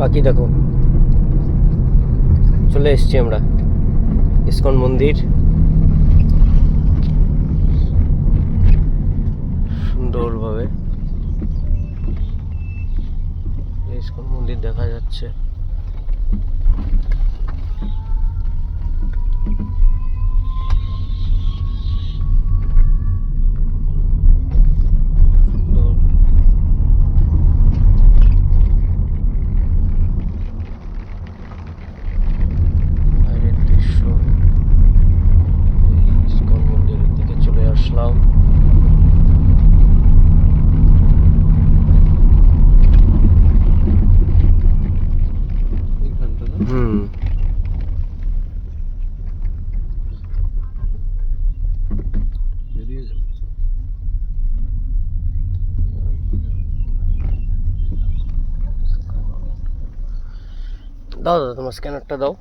বাকি দেখো চলে এসছি আমরা ইসকন মন্দির। সুন্দরভাবে ইসকন মন্দির দেখা যাচ্ছে। দাও দাদা তোমার স্ক্যানারটা দাও।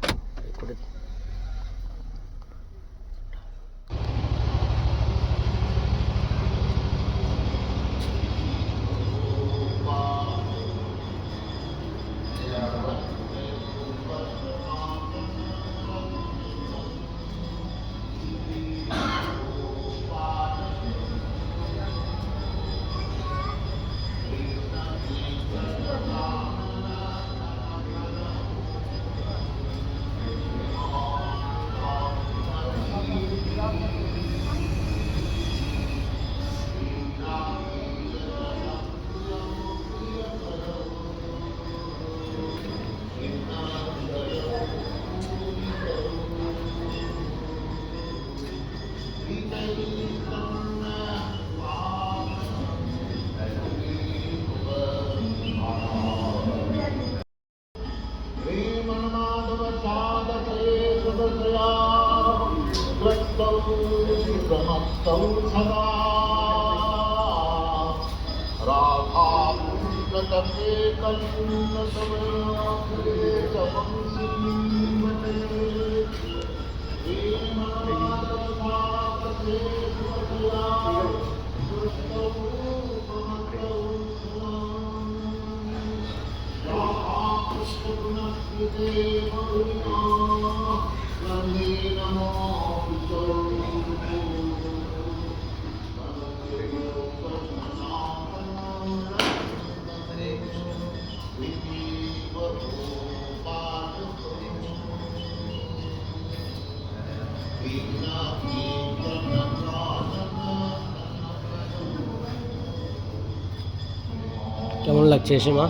কেমন লাগছে এসে মা?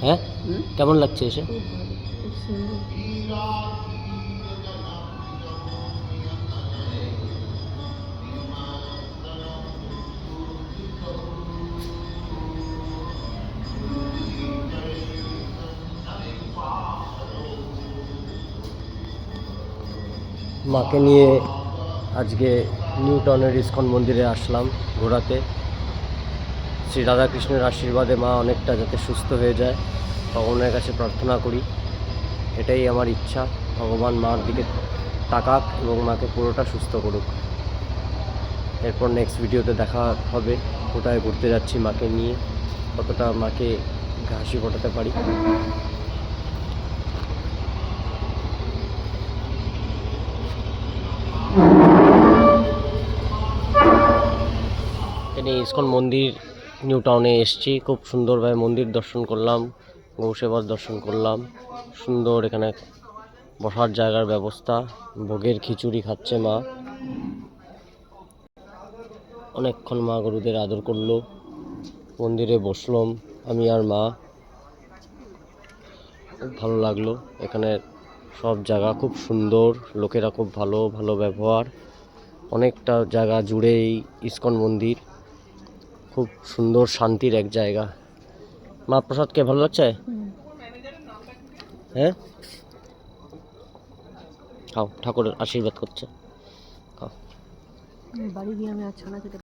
হ্যাঁ কেমন লাগছে এসে? মাকে নিয়ে আজকে নিউ টাউনের ইসকন মন্দিরে আসলাম ঘোরাতে। শ্রী রাধাকৃষ্ণের আশীর্বাদে মা অনেকটা যাতে সুস্থ হয়ে যায় ভগবানের কাছে প্রার্থনা করি, এটাই আমার ইচ্ছা। ভগবান মার দিকে তাকাক এবং মাকে পুরোটা সুস্থ করুক। এরপর নেক্সট ভিডিওতে দেখা হবে কোথায় ঘুরতে যাচ্ছি মাকে নিয়ে, কতটা মাকে হাসি ফোটাতে পারি। এখানে ইসকন মন্দির নিউ টাউনে এসছি, খুব সুন্দরভাবে মন্দির দর্শন করলাম, গৌসেবার দর্শন করলাম। সুন্দর এখানে বসার জায়গার ব্যবস্থা, ভোগের খিচুড়ি খাচ্ছে মা। অনেকক্ষণ মা গরুদের আদর করলো, মন্দিরে বসলাম আমি আর মা, খুব ভালো লাগলো। এখানে সব জায়গা খুব সুন্দর, লোকেরা খুব ভালো ভালো ব্যবহার। অনেকটা জায়গা জুড়েই ইসকন মন্দির, খুব সুন্দর শান্তির এক জায়গা। মা প্রসাদকে ভালো লাগছে? হ্যাঁ খাও, ঠাকুরের আশীর্বাদ করছে, খাও। বাড়ি গিয়ে আমি আর ছানা খেতে